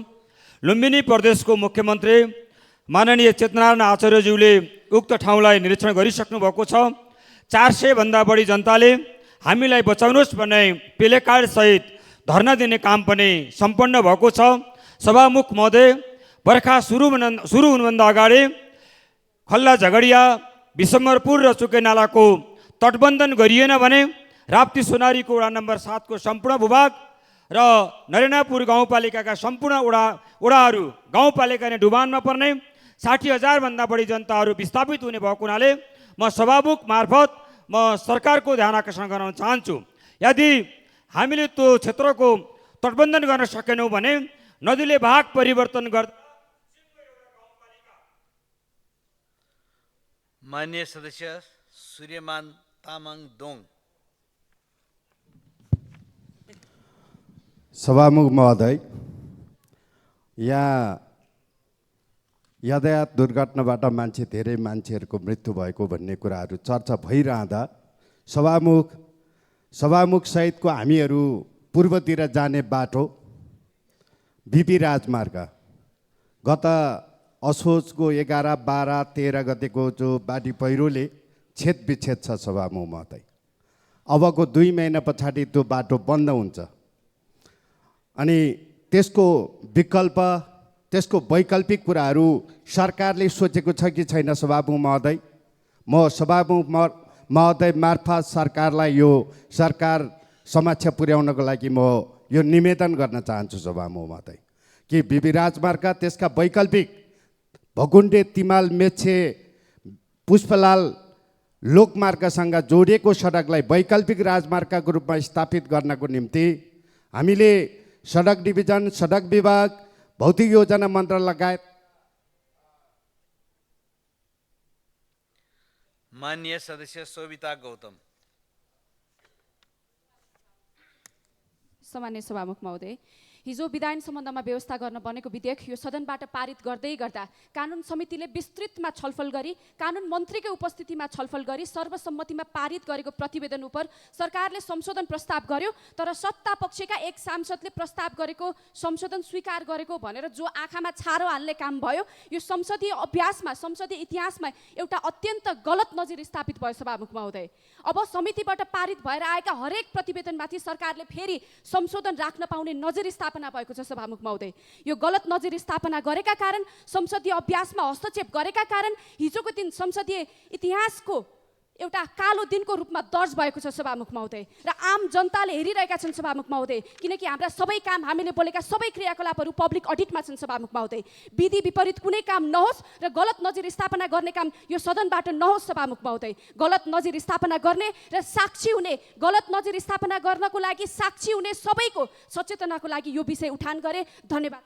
Speaker 3: लुम्बिनी प्रदेशको मुख्यमन्त्री माननीय चेतनारायण आचार्यज्यूले उक्त ठाउँलाई निरीक्षण गरिसक्नु भएको छ। 400 भन्दा बढी जनताले हामीलाई बचाउनुहोस् भन्ने प्लेकार्ड सहित धरना दिने काम पनि सम्पन्न भएको छ। सभामुख महोदय, बर्खा सुरु हुनुभन्दा अगाडि खल्ला झगडिया, विशम्बरपुर र चुके नालाको तटबन्धन गरिएन भने राप्ती सोनारीको वडा नम्बर 7 को सम्पूर्ण भूभाग र नरेनापुर गाउँपालिकाका सम्पूर्ण वडाहरू गाउँपालिका नै डुबानमा पर्ने 60,000 भन्दा बढी जनताहरू विस्थापित हुने भएको हुनाले म सभामुख मार्फत म सरकारको ध्यान आकर्षण गराउन चाहन्छु। यदि हामीले त्यो क्षेत्रको तटबन्धन गर्न सकेनौँ भने नदीले भाग परिवर्तन गर्दा
Speaker 2: माननीय सदस्य सूर्यमान तामाङ दोङ।
Speaker 7: सभामुख महोदय, यहाँ यातायात दुर्घटनाबाट धेरै मान्छेहरूको मृत्यु भएको भन्ने कुराहरू चर्चा भइरहँदा सभामुख सहितको हामीहरू पूर्वतिर जाने बाटो बिपी राजमार्ग गत असोजको 11, 12, 13 गतेको जो बाढी पहिरोले छेदविच्छेद छ सभामुख महोदय। अबको 2 महिना पछाडि त्यो बाटो बन्द हुन्छ अनि त्यसको विकल्प, त्यसको वैकल्पिक कुराहरू सरकारले सोचेको छ कि छैन सभामुख महोदय? म सभामुख महोदय मार्फत सरकारलाई यो सरकार समक्ष पुर्याउनको लागि म यो निवेदन गर्न चाहन्छु सभामुख महोदय कि बिबी राजमार्ग त्यसका वैकल्पिक भगुन्डे, तिमाल, मेच्छे, पुष्पलाल लोकमार्गसँग जोडिएको सडकलाई वैकल्पिक राजमार्गको रूपमा स्थापित गर्नको निम्ति हामीले सडक डिभिजन, सडक विभाग, भौतिक योजना मन्त्रालय लगायत
Speaker 2: माननीय सदस्य शोभिता गौतम।
Speaker 23: सम्माननीय सभामुख महोदय, हिजो विधायन सम्बन्धमा व्यवस्था गर्न बनेको विधेयक यो सदनबाट पारित गर्दै गर्दा कानुन समितिले विस्तृतमा छलफल गरी कानुन मन्त्रीकै उपस्थितिमा छलफल गरी सर्वसम्मतिमा पारित गरेको प्रतिवेदन उप सरकारले संशोधन प्रस्ताव गर्यो। तर सत्ता पक्षका एक सांसदले प्रस्ताव गरेको संशोधन स्वीकार गरेको भनेर जो आँखामा छारो हाल्ने काम भयो, यो संसदीय अभ्यासमा, संसदीय इतिहासमा एउटा अत्यन्त गलत नजिर स्थापित भयो सभामुख महोदय। अब समितिबाट पारित भएर आएका हरेक प्रतिवेदनमाथि सरकारले फेरि संशोधन राख्न पाउने नजिर स्थापना भएको छ सभामुख महोदय। यो गलत नजिर स्थापना गरेका कारण, संसदीय अभ्यासमा हस्तक्षेप गरेका कारण हिजोको दिन संसदीय इतिहासको एउटा कालो दिनको रूपमा दर्ज भएको छ सभामुख महोदय र आम जनताले हेरिरहेका छन् सभामुख महोदय, किनकि हाम्रा सबै काम, हामीले बोलेका सबै क्रियाकलापहरू पब्लिक अडिटमा छन् सभामुख महोदय। विधि विपरीत कुनै काम नहोस् र गलत नजिर स्थापना गर्ने काम यो सदनबाट नहोस् सभामुख महोदय। गलत नजिर स्थापना गर्ने र साक्षी हुने, गलत नजिर स्थापना गर्नको लागि साक्षी हुने सबैको सचेतनाको लागि यो विषय उठान गरे। धन्यवाद।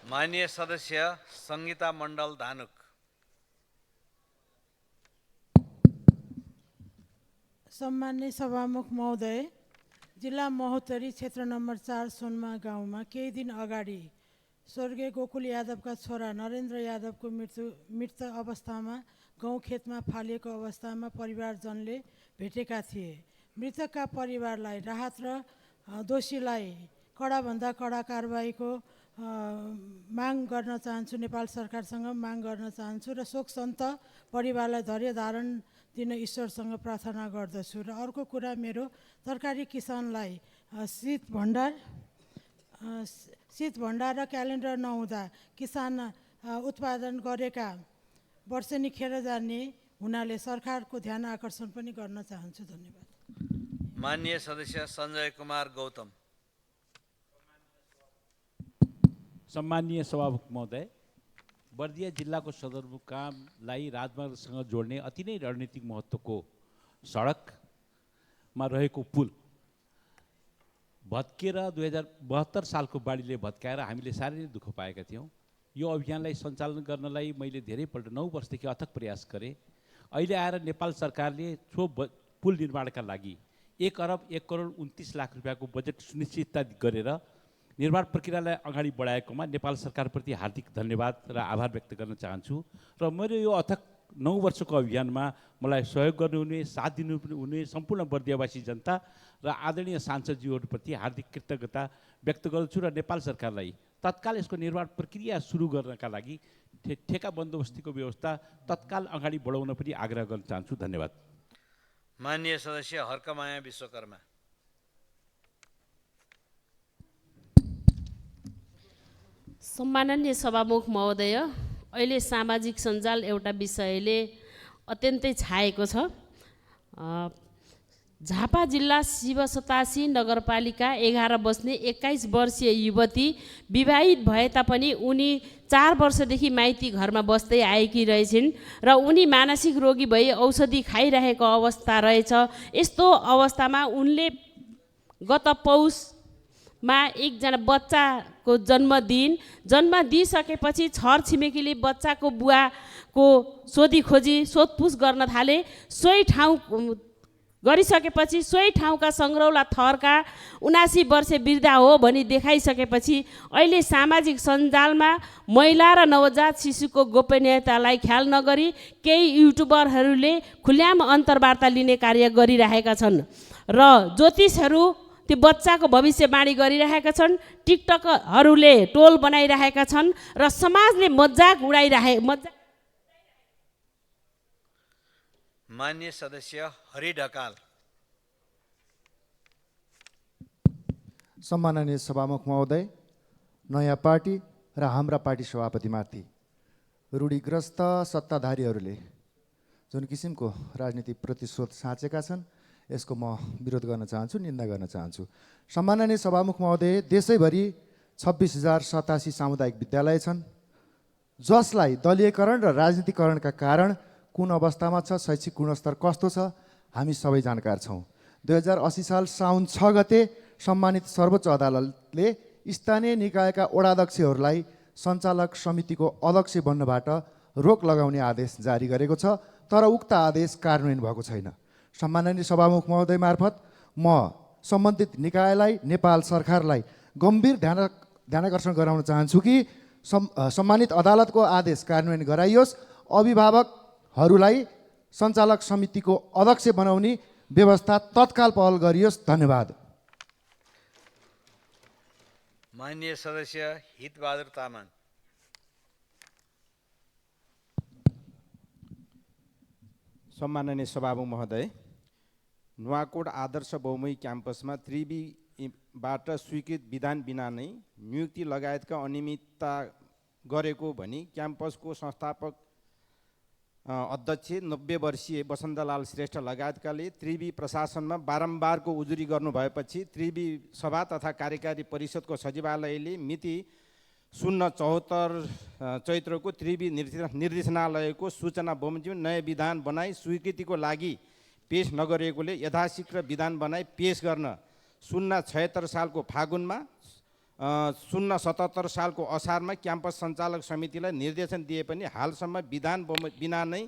Speaker 2: माननीय सदस्य सङ्गीता मण्डल धानुक।
Speaker 24: सम्माननीय सभामुख महोदय, जिल्ला महोत्तरी क्षेत्र नम्बर 4 सोनमा गाउँमा केही दिन अगाडि स्वर्गीय गोकुल यादवका छोरा नरेन्द्र यादवको मृत अवस्थामा गाउँखेतमा फालिएको अवस्थामा परिवारजनले भेटेका थिए। मृतकका परिवारलाई राहत र दोषीलाई कडाभन्दा कडा कारबाहीको माग गर्न चाहन्छु, नेपाल सरकारसँग माग गर्न चाहन्छु र शोक सन्त परिवारलाई धैर्य धारण दिन ईश्वरसँग प्रार्थना गर्दछु। र अर्को कुरा, मेरो तरकारी किसानलाई शीत भण्डार र क्यालेन्डर नहुँदा किसान उत्पादन गरेका वर्षेनी खेर जाने हुनाले सरकारको ध्यान आकर्षण पनि गर्न चाहन्छु। धन्यवाद।
Speaker 2: माननीय सदस्य सञ्जय कुमार गौतम।
Speaker 4: सम्माननीय सभामुख महोदय, बर्दिया जिल्लाको सदरमुकामलाई राजमार्गसँग जोड्ने अति नै रणनीतिक महत्त्वको सडकमा रहेको पुल भत्किएर 2072 सालको बाढीले भत्काएर हामीले साह्रै नै दुःख पाएका थियौँ। यो अभियानलाई सञ्चालन गर्नलाई मैले धेरैपल्ट 9 वर्षदेखि अथक प्रयास गरेँ। अहिले आएर नेपाल सरकारले सो पुल निर्माणका लागि 1 अरब 1 करोड 29 लाख रुपियाँको बजेट सुनिश्चितता गरेर निर्माण प्रक्रियालाई अगाडि बढाएकोमा नेपाल सरकारप्रति हार्दिक धन्यवाद र आभार व्यक्त गर्न चाहन्छु। र मेरो यो अथक 9 वर्षको अभियानमा मलाई सहयोग गर्नुहुने, साथ दिनुहुने सम्पूर्ण बर्दियावासी जनता र आदरणीय सांसदज्यूहरूप्रति हार्दिक कृतज्ञता व्यक्त गर्छु र नेपाल सरकारलाई तत्काल यसको निर्माण प्रक्रिया सुरु गर्नका लागि ठेका बन्दोबस्तीको व्यवस्था तत्काल अगाडि बढाउन पनि आग्रह गर्न चाहन्छु। धन्यवाद।
Speaker 2: माननीय सदस्य हर्कमाया विश्वकर्मा।
Speaker 5: सम्माननीय सभामुख महोदय, अहिले सामाजिक सञ्जाल एउटा विषयले अत्यन्तै छाएको छ। झापा जिल्ला शिवसतासी नगरपालिका 11 बस्ने 21 वर्षीय युवती विवाहित भए तापनि उनी 4 वर्षदेखि माइती घरमा बस्दै आएकी रहेछिन् र उनी मानसिक रोगी भई औषधि खाइरहेको अवस्था रहेछ। यस्तो अवस्थामा उनले गत पौषमा एकजना बच्चाको जन्म दिइसकेपछि छर छिमेकीले बच्चाको बुवाको सोधपुछ गर्न थाले। सोही ठाउँका सङ्ग्रौला थरका 79 वर्षे वृद्धा हो भनी देखाइसकेपछि अहिले सामाजिक सञ्जालमा महिला र नवजात शिशुको गोपनीयतालाई ख्याल नगरी केही युट्युबरहरूले खुल्याम अन्तर्वार्ता लिने कार्य गरिरहेका छन् र ज्योतिषहरू त्यो बच्चाको भविष्यवाणी गरिरहेका छन्। टिकटकहरूले टोल बनाइरहेका छन् र समाजले मजाक
Speaker 2: मान्य सदस्य हरि ढकाल।
Speaker 6: सम्माननीय सभामुख महोदय, नयाँ पार्टी र हाम्रा पार्टी सभापतिमाथि रूढिग्रस्त सत्ताधारीहरूले जुन किसिमको राजनीतिक प्रतिशोध साँचेका छन्, यसको म विरोध गर्न चाहन्छु, निन्दा गर्न चाहन्छु। सम्माननीय सभामुख महोदय, देशैभरि 26,087 सामुदायिक विद्यालय छन्, जसलाई दलीयकरण र राजनीतिकरणका कारण कुन अवस्थामा छ, शैक्षिक गुणस्तर कस्तो छ, हामी सबै जानकार छौँ। 2080 साल साउन 6 गते सम्मानित सर्वोच्च अदालतले स्थानीय निकायका वडाध्यक्षहरूलाई सञ्चालक समितिको अध्यक्ष बन्नबाट रोक लगाउने आदेश जारी गरेको छ, तर उक्त आदेश कार्यान्वयन भएको छैन। सम्माननीय सभामुख महोदय मार्फत म सम्बन्धित निकायलाई, नेपाल सरकारलाई गम्भीर ध्यानाकर्षण गराउन चाहन्छु कि सम्मानित अदालतको आदेश कार्यान्वयन गराइयोस्, अभिभावकहरूलाई सञ्चालक समितिको अध्यक्ष बनाउने व्यवस्था तत्काल पहल गरियोस्। धन्यवाद।
Speaker 2: माननीय सदस्य हितबहादुर तामाङ।
Speaker 9: सम्माननीय सभामुख महोदय, नुवाकोट आदर्श बहुमुखी क्याम्पसमा त्रिवीबाट स्वीकृत विधान बिना नै नियुक्ति लगायतका अनियमितता गरेको भनी क्याम्पसको संस्थापक अध्यक्ष 90 वर्षीय वसन्तलाल श्रेष्ठ लगायतकाले त्रिवी प्रशासनमा बारम्बारको उजुरी गर्नुभएपछि त्रिवी सभा तथा कार्यकारी परिषदको सचिवालयले मिति 074 चैत्रको त्रिवी निर्देशनालयको सूचना बमोजिम नयाँ विधान बनाई स्वीकृतिको लागि पेश नगरेकोले यथाशीघ्र विधान बनाई पेश गर्न 076 सालको फागुनमा 077 सालको असारमा क्याम्पस सञ्चालक समितिलाई निर्देशन दिए पनि हालसम्म विधान बिना नै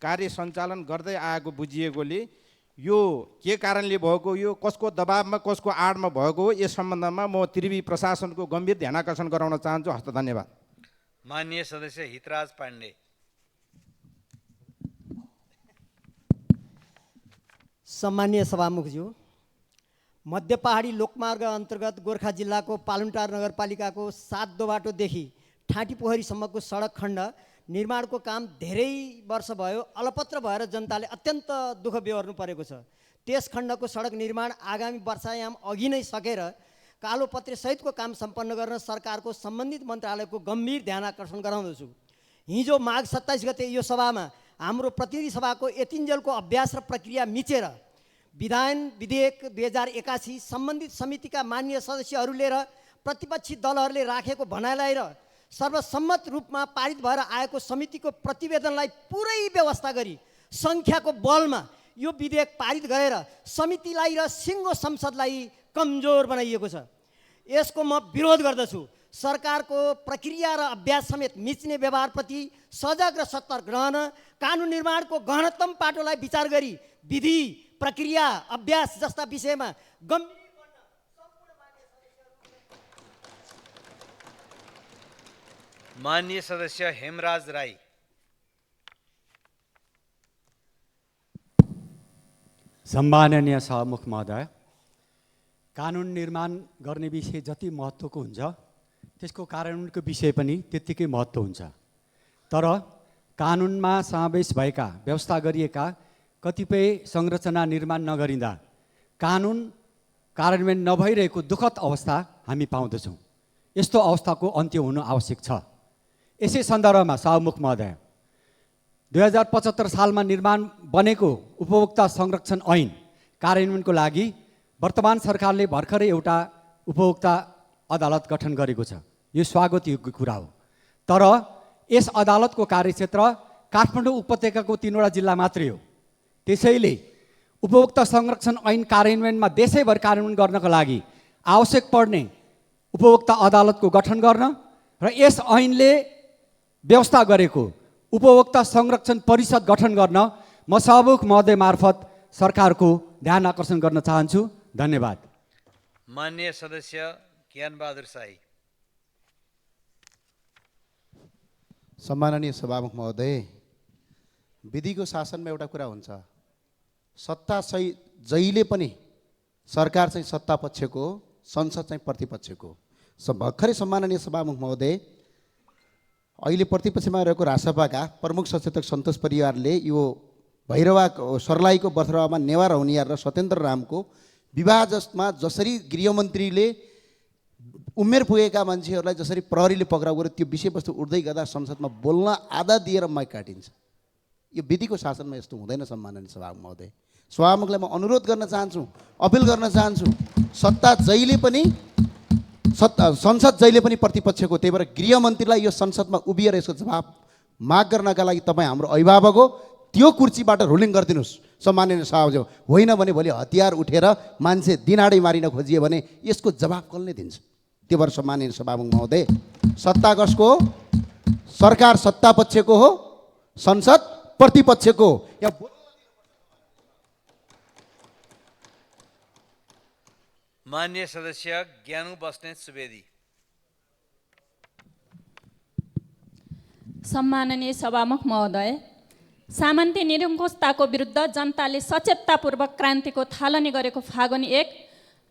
Speaker 9: कार्य सञ्चालन गर्दै आएको बुझिएकोले यो के कारणले भएको, यो कसको दबावमा कसको आडमा भएको हो, यस सम्बन्धमा म त्रिवी प्रशासनको गम्भीर ध्यानाकर्षण गराउन चाहन्छु। हस्त धन्यवाद।
Speaker 2: माननीय सदस्य हितराज पाण्डे।
Speaker 25: सम्मानीय सभामुखज्यू,
Speaker 10: मध्य पहाडी लोकमार्ग अन्तर्गत गोर्खा जिल्लाको पालुङटार नगरपालिकाको 7 दोबाटोदेखि ठाँटी पोखरीसम्मको सडक खण्ड निर्माणको काम धेरै वर्ष भयो अलपत्र भएर जनताले अत्यन्त दुःख बेहोर्नु परेको छ। त्यस खण्डको सडक निर्माण आगामी वर्षायाम अघि नै सकेर कालोपत्रे सहितको काम सम्पन्न गर्न सरकारको सम्बन्धित मन्त्रालयको गम्भीर ध्यान आकर्षण गराउँदछु। हिजो माघ 27 गते यो सभामा हाम्रो प्रतिनिधि सभाको यतिन्जेलको अभ्यास र प्रक्रिया मिचेर विधान विधेयक 2081 सम्बन्धित समितिका मान्य सदस्यहरूले र प्रतिपक्षी दलहरूले राखेको भनाइलाई र सर्वसम्मत रूपमा पारित भएर आएको समितिको प्रतिवेदनलाई पुरै व्यवस्था गरी सङ्ख्याको बलमा यो विधेयक पारित गरेर समितिलाई र सिङ्गो संसदलाई कमजोर बनाइएको छ। यसको म विरोध गर्दछु। सरकारको प्रक्रिया र अभ्यास समेत मिच्ने व्यवहारप्रति सजग र सतर्क रहन कानुन निर्माणको गहनतम पाटोलाई विचार गरी विधि प्रक्रिया अभ्यास जस्ता विषयमा गम्भीर
Speaker 2: माननीय सदस्य हेमराज राई।
Speaker 11: सम्माननीय सभामुख महोदय, कानुन निर्माण गर्ने विषय जति महत्त्वको हुन्छ त्यसको कार्यान्वयनको विषय पनि त्यत्तिकै महत्त्व हुन्छ। तर कानुनमा समावेश भएका व्यवस्था गरिएका कतिपय संरचना निर्माण नगरिँदा कानुन कार्यान्वयन नभइरहेको दुःखद अवस्था हामी पाउँदछौँ। यस्तो अवस्थाको अन्त्य हुनु आवश्यक छ। यसै सन्दर्भमा सभामुख महोदय, 2075 सालमा निर्माण बनेको उपभोक्ता संरक्षण ऐन कार्यान्वयनको लागि वर्तमान सरकारले भर्खरै एउटा उपभोक्ता अदालत गठन गरेको छ। यो स्वागतयोग्य कुरा हो। तर यस अदालतको कार्यक्षेत्र काठमाडौँ उपत्यकाको 3वटा जिल्ला मात्रै हो। त्यसैले उपभोक्ता संरक्षण ऐन कार्यान्वयनमा देशैभर कार्यान्वयन गर्नको लागि आवश्यक पर्ने उपभोक्ता अदालतको गठन गर्न र यस ऐनले व्यवस्था गरेको उपभोक्ता संरक्षण परिषद गठन गर्न म सभामुख महोदय मार्फत सरकारको ध्यान आकर्षण गर्न चाहन्छु। धन्यवाद।
Speaker 2: माननीय सदस्य ज्ञानबहादुर शाही।
Speaker 7: सम्माननीय सभामुख महोदय, विधिको शासनमा एउटा कुरा हुन्छ, सत्ता सही जहिले पनि सरकार चाहिँ सत्ता पक्षको हो, संसद चाहिँ प्रतिपक्षको हो। भर्खरै सम्माननीय सभामुख महोदय, अहिले प्रतिपक्षमा रहेको रासपाका प्रमुख सचेतक सन्तोष परिवारले यो भैरवा सर्लाहीको बथुवामा नेवार हुनियार र सत्येन्द्र रामको विवाह जसमा जसरी गृहमन्त्रीले उमेर पुगेका मान्छेहरूलाई जसरी प्रहरीले पक्राउ गर्यो त्यो विषयवस्तु उठ्दै गर्दा संसदमा बोल्न आधा दिएर माइक काटिन्छ। यो विधिको शासनमा यस्तो हुँदैन। सम्माननीय सभामुख महोदय, सभामुखलाई म अनुरोध गर्न चाहन्छु, अपिल गर्न चाहन्छु, सत्ता जहिले पनि संसद जहिले पनि प्रतिपक्षको, त्यही भएर गृहमन्त्रीलाई यो संसदमा उभिएर यसको जवाब माग गर्नका लागि तपाईँ हाम्रो अभिभावक हो, त्यो कुर्सीबाट रुलिङ गरिदिनुहोस्। सम्माननीय सभामुख, होइन भने भोलि हतियार उठेर मान्छे दिनाडै मारिन खोजियो भने यसको जवाब कसले दिन्छ? त्यो भएर सम्माननीय सभामुख महोदय, सत्ता कसको हो? सरकार सत्ता पक्षको हो, संसद प्रतिपक्षको हो।
Speaker 2: माननीय सदस्य ज्ञानु बस्नेत सुवेदी।
Speaker 12: सम्माननीय सभामुख महोदय, सामन्ती निरङ्कुशताको विरुद्ध जनताले सचेततापूर्वक क्रान्तिको थालनी गरेको फागुन 1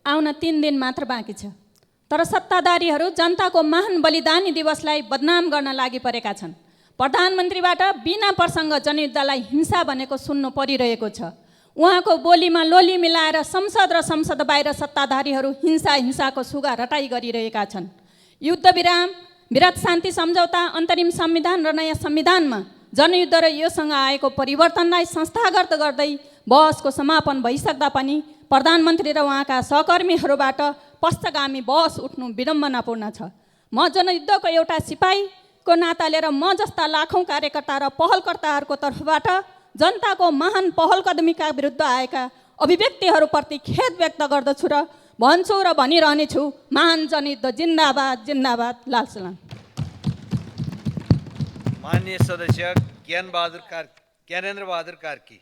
Speaker 12: आउन 3 दिन मात्र बाँकी छ। तर सत्ताधारीहरू जनताको महान बलिदानी दिवसलाई बदनाम गर्न लागि परेका छन्। प्रधानमन्त्रीबाट बिना प्रसङ्ग जनयुद्धलाई हिंसा भनेको सुन्नु परिरहेको छ। उहाँको बोलीमा लोली मिलाएर संसद र संसद बाहिर सत्ताधारीहरू हिंसाको सुगा रटाई गरिरहेका छन्। युद्ध विराम, विराट शान्ति सम्झौता, अन्तरिम संविधान र नयाँ संविधानमा जनयुद्ध र योसँग आएको परिवर्तनलाई संस्थागत गर्दै बहसको समापन भइसक्दा पनि प्रधानमन्त्री र उहाँका सहकर्मीहरूबाट पश्चगामी बहस उठ्नु विडम्बनापूर्ण छ। म जनयुद्धको एउटा सिपाहीको नाताले र म जस्ता लाखौँ कार्यकर्ता र पहलकर्ताहरूको तर्फबाट जनताको महान पहलकदमीका विरुद्ध आएका अभिव्यक्तिहरूप्रति खेद व्यक्त गर्दछु र भन्छु र भनिरहनेछु, महान जनयुद्ध जिन्दाबाद जिन्दाबाद। लाल सलाम।
Speaker 2: माननीय सदस्य ज्ञानेन्द्र बहादुर कार्की।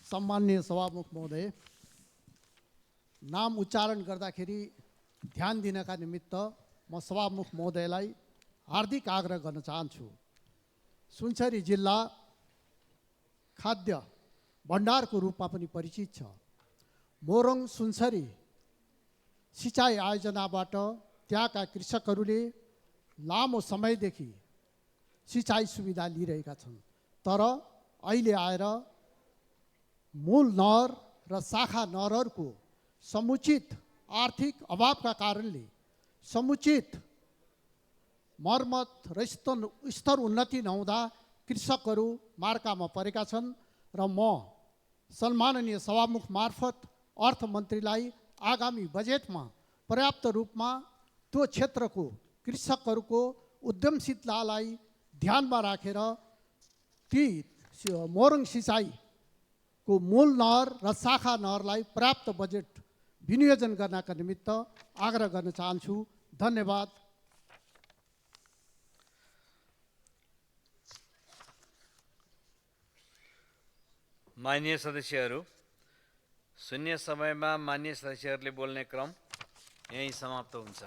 Speaker 13: सम्माननीय सभामुख महोदय, नाम उच्चारण गर्दाखेरि ध्यान दिनका निमित्त म सभामुख महोदयलाई हार्दिक आग्रह गर्न चाहन्छु। सुनसरी जिल्ला खाद्य भण्डारको रूपमा पनि परिचित छ। मोरङ सुनसरी सिँचाइ आयोजनाबाट त्यहाँका कृषकहरूले लामो समयदेखि सिँचाइ सुविधा लिइरहेका छन्, तर अहिले आएर मूल नहर र शाखा नहरहरूको समुचित आर्थिक अभावका कारणले समुचित मर्मत र स्तर उन्नति नहुँदा कृषकहरू मार्कामा परेका छन् र म सम्माननीय सभामुख मार्फत अर्थमन्त्रीलाई आगामी बजेटमा पर्याप्त रूपमा त्यो क्षेत्रको कृषकहरूको उद्यमशीलतालाई ध्यानमा राखेर ती मोरङ सिँचाइको मूल नहर र शाखा नहरलाई पर्याप्त बजेट विनियोजन गर्नका निमित्त आग्रह गर्न चाहन्छु। धन्यवाद।
Speaker 2: माननीय सदस्यहरू, शून्य समयमा माननीय सदस्यहरूले बोल्ने क्रम यही समाप्त हुन्छ।